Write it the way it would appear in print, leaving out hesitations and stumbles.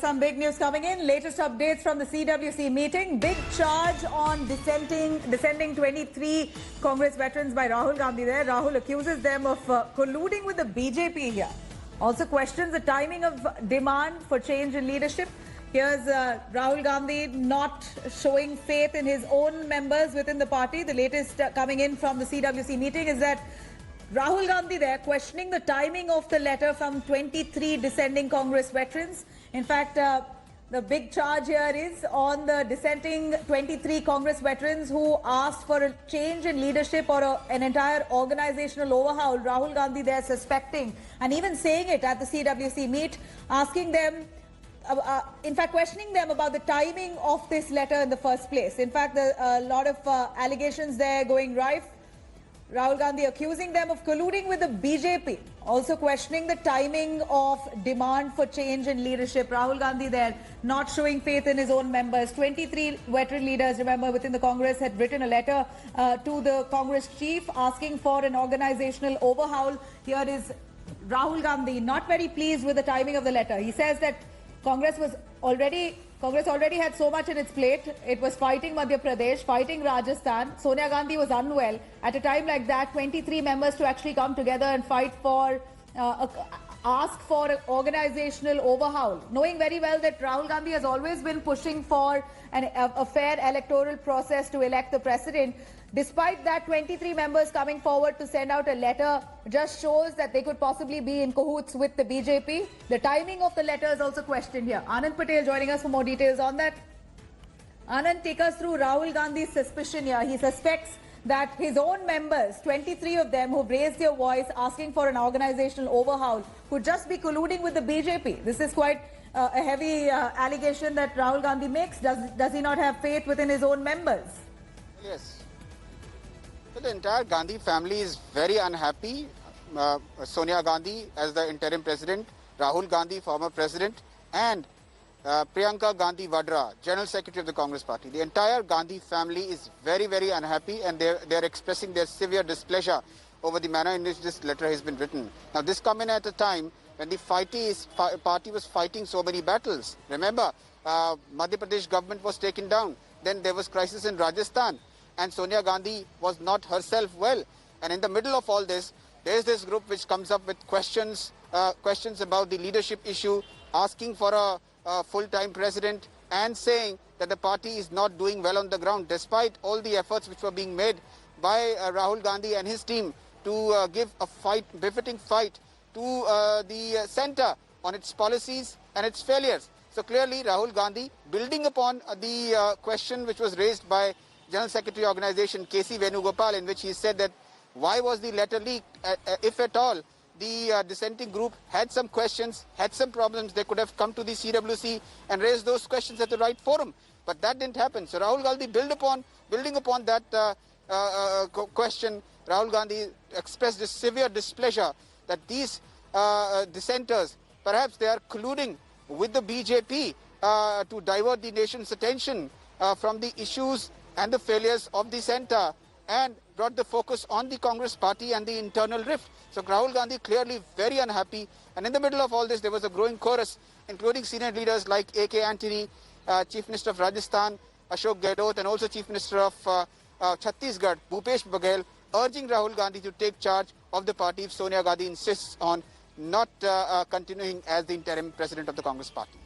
some big news coming in. Latest updates from the CWC meeting. Big charge on descending 23 Congress veterans by Rahul Gandhi there. Rahul accuses them of colluding with the BJP here. Also questions the timing of demand for change in leadership. Here's Rahul Gandhi not showing faith in his own members within the party. The latest coming in from the CWC meeting is that Rahul Gandhi there questioning the timing of the letter from 23 descending Congress veterans. In fact, the big charge here is on the dissenting 23 Congress veterans who asked for a change in leadership or an entire organizational overhaul. Rahul Gandhi there suspecting and even saying it at the CWC meet, asking them, in fact, questioning them about the timing of this letter in the first place. In fact, a lot of allegations there going rife. Rahul Gandhi accusing them of colluding with the BJP, also questioning the timing of demand for change in leadership. Rahul Gandhi there not showing faith in his own members. 23 veteran leaders, remember, within the Congress had written a letter to the Congress chief asking for an organizational overhaul. Here is Rahul Gandhi not very pleased with the timing of the letter. He says that Congress already had so much in its plate. It was fighting Madhya Pradesh, fighting Rajasthan. Sonia Gandhi was unwell. At a time like that, 23 members to actually come together and fight for, ask for an organizational overhaul. Knowing very well that Rahul Gandhi has always been pushing for a fair electoral process to elect the president. Despite that, 23 members coming forward to send out a letter just shows that they could possibly be in cahoots with the BJP. The timing of the letter is also questioned here. Anand Patel joining us for more details on that. Anand, take us through Rahul Gandhi's suspicion here. He suspects that his own members, 23 of them who've raised their voice asking for an organizational overhaul, could just be colluding with the BJP. This is quite a heavy allegation that Rahul Gandhi makes. Does he not have faith within his own members? Yes. So the entire Gandhi family is very unhappy. Sonia Gandhi as the interim president, Rahul Gandhi, former president, and Priyanka Gandhi Vadra, General Secretary of the Congress Party. The entire Gandhi family is very, very unhappy, and they're expressing their severe displeasure over the manner in which this letter has been written. Now, this comes in at a time when the party was fighting so many battles. Remember, Madhya Pradesh government was taken down. Then there was crisis in Rajasthan, and Sonia Gandhi was not herself well. And in the middle of all this, there is this group which comes up with questions about the leadership issue, asking for a full-time president, and saying that the party is not doing well on the ground, despite all the efforts which were being made by Rahul Gandhi and his team to give a befitting fight to the centre on its policies and its failures. So clearly Rahul Gandhi, building upon the question which was raised by General Secretary Organization KC Venugopal, in which he said that why was the letter leaked, if at all the dissenting group had some questions, had some problems, they could have come to the CWC and raised those questions at the right forum. But that didn't happen. So Rahul Gandhi building upon that question, Rahul Gandhi expressed this severe displeasure that these dissenters, perhaps they are colluding with the BJP to divert the nation's attention from the issues and the failures of the centre, and brought the focus on the Congress party and the internal rift. So Rahul Gandhi clearly very unhappy, and in the middle of all this there was a growing chorus, including senior leaders like A.K. Antony, Chief Minister of Rajasthan, Ashok Gehlot, and also Chief Minister of Chhattisgarh, Bhupesh Baghel, urging Rahul Gandhi to take charge of the party if Sonia Gandhi insists on not continuing as the interim president of the Congress party.